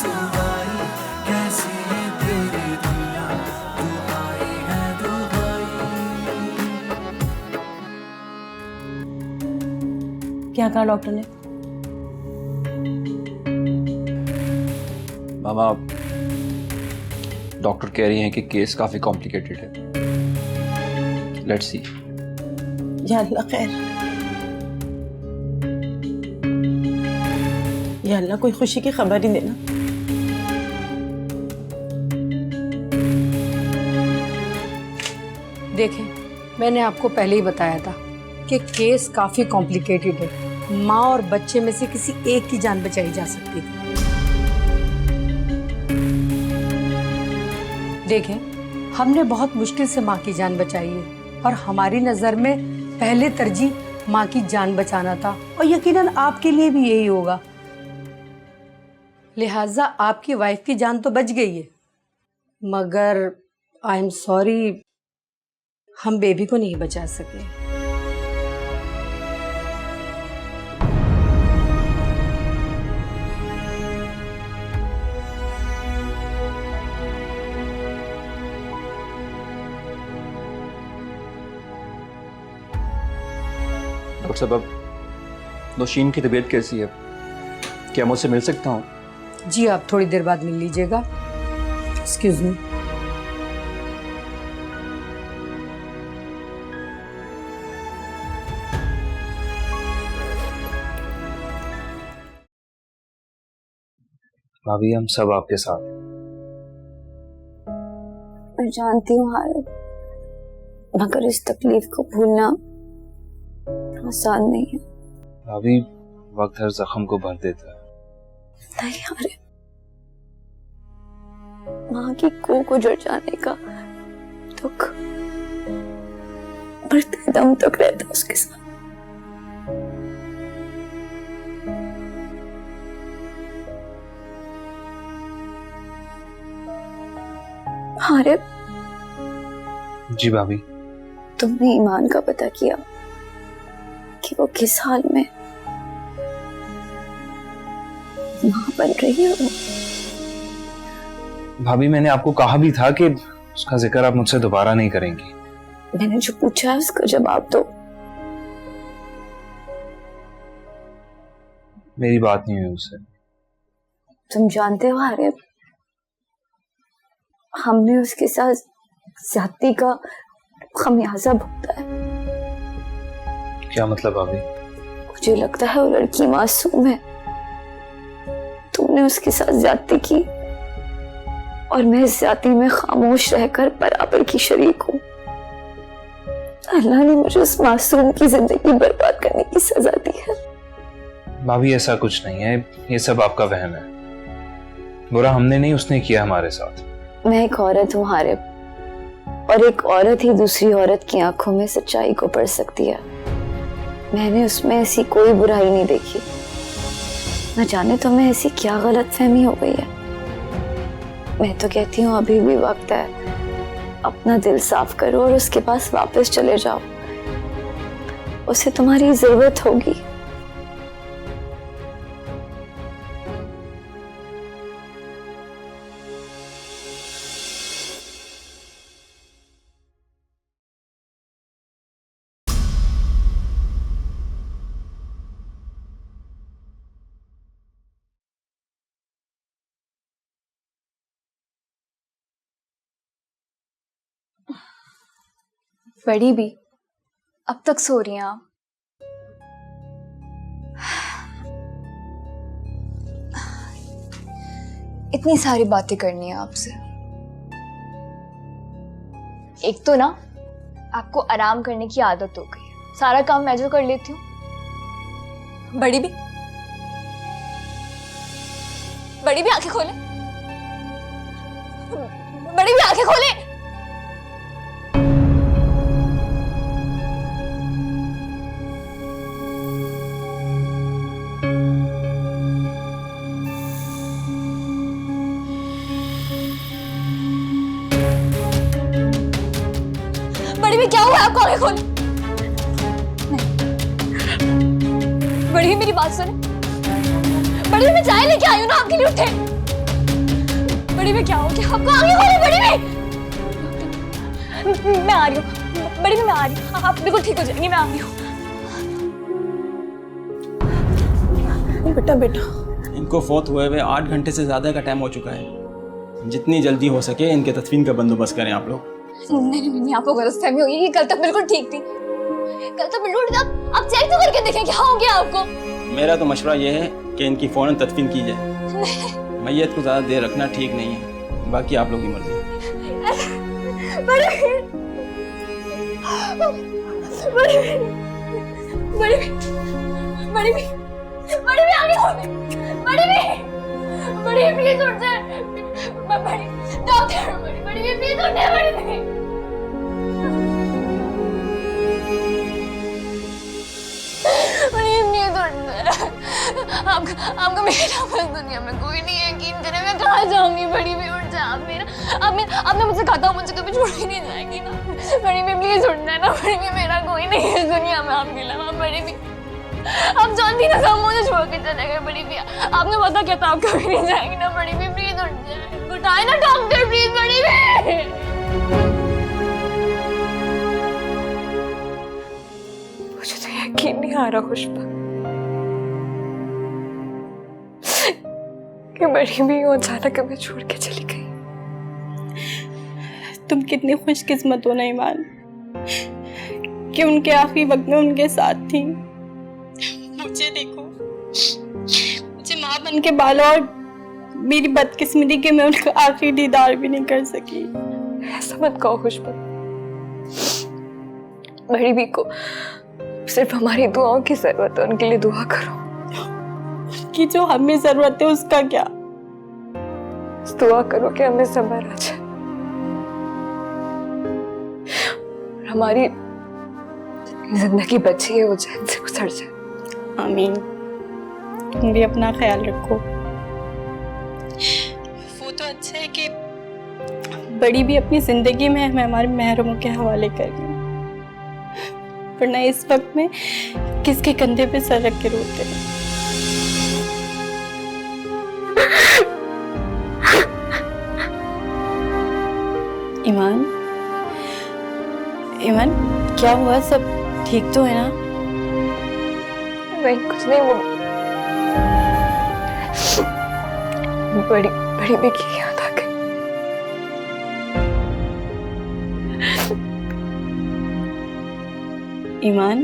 रुसवाई, कैसी है तेरी दुनिया, दुहाई है दुहाई। क्या कहा डॉक्टर ने? मामा, डॉक्टर कह रही हैं कि केस काफी कॉम्प्लिकेटेड है। Let's see. या अल्लाह खैर, या अल्लाह कोई खुशी की खबर ही देना। देखें, मैंने आपको पहले ही बताया था कि केस काफी कॉम्प्लिकेटेड है। माँ और बच्चे में से किसी एक की जान बचाई जा सकती थी। देखें, हमने बहुत मुश्किल से माँ की जान बचाई है और हमारी नजर में पहले तरजीह माँ की जान बचाना था और यकीनन आपके लिए भी यही होगा। लिहाजा आपकी वाइफ की जान तो बच गई है, मगर आई एम सॉरी, हम बेबी को नहीं बचा सके। डॉक्टर साहब, अब नौशीन की तबीयत कैसी है? क्या मैं उससे मिल सकता हूँ? जी, आप थोड़ी देर बाद मिल लीजिएगा। Excuse me. भाभी, हम सब आपके साथ हैं। मैं जानती हूँ हारिब, मगर इस तकलीफ को भूलना आसान नहीं है। भाभी, वक्त हर जख्म को भर देता है। नहीं हारिब, माँ की कोख उजड़ जाने का दुख मरते दम तक रहता उसके साथ। हारिब, जी भाभी। तुमने ईमान का पता किया कि वो किस हाल में माँ बन रही है? वो भाभी, मैंने आपको कहा भी था कि उसका जिक्र आप मुझसे दोबारा नहीं करेंगी। मैंने जो पूछा है उसका जवाब दो। मेरी बात नहीं हुई उससे। तुम जानते हो हारिब, हमने उसके साथ ज्यादती का खमियाजा भुगता है। क्या मतलब भाभी? मुझे लगता है वो लड़की मासूम है। तुमने उसके साथ ज्यादती की और मैं इस ज्यादती में खामोश रहकर बराबर की शरीक हूँ। अल्लाह ने मुझे उस मासूम की जिंदगी बर्बाद करने की सजा दी है। भाभी, ऐसा कुछ नहीं है, ये सब आपका वहम है। बुरा हमने नहीं, उसने किया हमारे साथ। मैं एक औरत हूँ हारिब, और एक औरत ही दूसरी औरत की आंखों में सच्चाई को पढ़ सकती है। मैंने उसमें ऐसी कोई बुराई नहीं देखी। न जाने तुम्हें ऐसी क्या गलतफहमी हो गई है। मैं तो कहती हूँ अभी भी वक्त है, अपना दिल साफ करो और उसके पास वापस चले जाओ। उसे तुम्हारी जरूरत होगी। बड़ी भी अब तक सो रही हैं आप? इतनी सारी बातें करनी है आपसे। एक तो ना आपको आराम करने की आदत हो गई है, सारा काम मैं जो कर लेती हूँ। बड़ी भी आंखें खोले, बड़ी भी आंखें खोले। बड़ी भी क्या हुआ आपको? आंखें खोले। बड़ी भी मेरी बात सुने। बड़ी भी मैं चाय लेके आई हूँ ना आपके लिए, उठे। बड़ी भी क्या हो गया आपको? आगे बोलो बड़ी भी। मैं आ रही हूँ बड़ी भी, मैं आ रही हूँ, आप बिल्कुल ठीक हो जाएंगी, मैं आ रही हूँ। बेटा बेटा इनको फौत हुए हुए 8 घंटे से ज़्यादा का टाइम हो चुका है। जितनी जल्दी हो सके इनके तदफीन का बंदोबस्त करें आप लोग। नहीं, आपको गलतफहमी हुई है, कल तक बिल्कुल ठीक थी, कल तक बिल्कुल ठीक। आप चेक तो करके देखें क्या हो गया आपको। मेरा तो मशवरा ये है कि इनकी फ़ौरन तदफीन की जाए। मैयत को ज़्यादा देर रखना ठीक नहीं है, बाकी आप लोग की मर्जी। बड़ी भी आगे हो गई, बड़ी प्लीज उठ जाए, बड़ी डॉक्टर, बड़ी प्लीज उठ जाए, बड़ी नींद उठ जाए। आपका मेरा बस दुनिया में कोई नहीं है, यकीन करें, मैं कहाँ जाऊंगी? बड़ी भी उठ जाए, आपने मुझसे कहा था मुझे कभी छोड़ ही नहीं जाएगी ना। बड़ी भी प्लीज उठ जाए ना, बड़ी भी मेरा कोई नहीं है इस दुनिया में आपके अलावा। बड़ी भी आप जानती ना सब मुझे छोड़ के चले गए। बड़ी भी आपने पता क्या था, आप कभी नहीं जाएंगी ना। बड़ी भी प्लीज उठ जाए, उठाए ना डॉक्टर प्लीज। बड़ी भी मुझे तो यकीन नहीं आ रहा खुशबू कि बड़ी भी अचानक हमें छोड़ के चली गई। तुम कितनी खुशकिस्मत हो ना ईमान कि उनके आखिरी वक्त में उनके साथ थी। मुझे देखो, मुझे माँ बन के पाला और मेरी बदकिस्मती कि मैं उनका आखिरी दीदार भी नहीं कर सकी। ऐसा मत कहो खुशबू, बड़ी भी को सिर्फ हमारी दुआओं की जरूरत है, उनके लिए दुआ करो। कि जो हमें जरूरत है उसका क्या? दुआ करो कि हमें सब्र आ जाए, हमारी जिंदगी बची है वो चैन से गुजर जाए। आमीन। तुम भी अपना ख्याल रखो। वो तो अच्छा है कि बड़ी भी अपनी जिंदगी में हमें हमारे महरमों के हवाले कर गई, वरना इस वक्त में किसके कंधे पे सर रख के रोते हैं। ईमान, ईमान क्या हुआ? सब ठीक तो है ना? नहीं कुछ नहीं, वो बड़ी भी की याद आ गई। ईमान,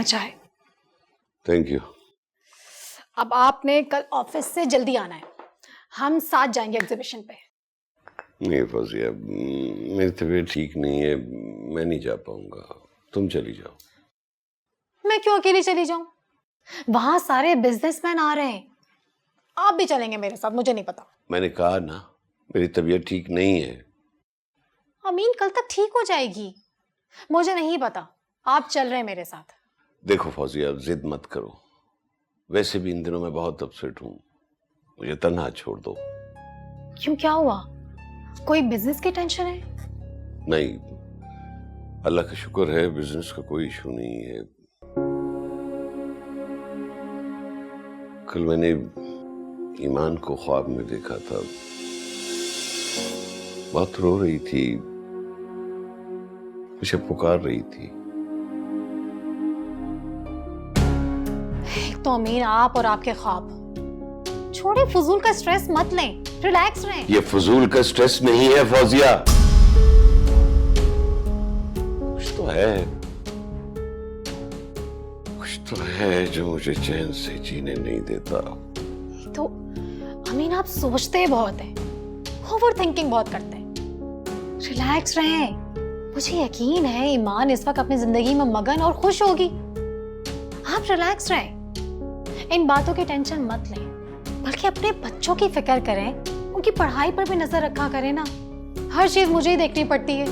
चाय। Thank you. अब आपने कल ऑफिस से जल्दी आना है, हम साथ जाएंगे एग्जीबिशन पे। नहीं फौजिया, मेरी तबीयत ठीक नहीं है, मैं नहीं जा पाऊंगा, तुम चली जाओ। मैं क्यों अकेली चली जाऊं? वहां सारे बिजनेसमैन आ रहे हैं, आप भी चलेंगे मेरे साथ? मुझे नहीं पता। मैंने कहा ना मेरी तबीयत ठीक नहीं है। अमीन कल तक ठीक हो जाएगी। मुझे नहीं पता, आप चल रहे हैं मेरे साथ। देखो फौजिया, जिद मत करो, वैसे भी इन दिनों मैं बहुत अपसेट हूँ, मुझे तन्हा छोड़ दो। क्यों, क्या हुआ? कोई बिजनेस की टेंशन है? नहीं, अल्लाह का शुक्र है, बिजनेस का कोई इशू नहीं है। कल मैंने ईमान को ख्वाब में देखा था, बहुत रो रही थी, मुझे पुकार रही थी। एक तो अमीन आप और आपके ख्वाब, छोड़े फजूल का स्ट्रेस मत लें, रिलैक्स रहें। ये फजूल का स्ट्रेस नहीं है फौजिया, कुछ तो है जो मुझे चैन से जीने नहीं देता। तो अमीन आप सोचते बहुत हैं, ओवर थिंकिंग बहुत करते हैं। रिलैक्स रहें, मुझे यकीन है ईमान इस वक्त अपनी जिंदगी में मगन और खुश होगी। आप रिलैक्स रहें, इन बातों की टेंशन मत लें। बल्कि अपने बच्चों की फिक्र करें, उनकी पढ़ाई पर भी नजर रखा करें ना। हर चीज मुझे ही देखनी पड़ती है।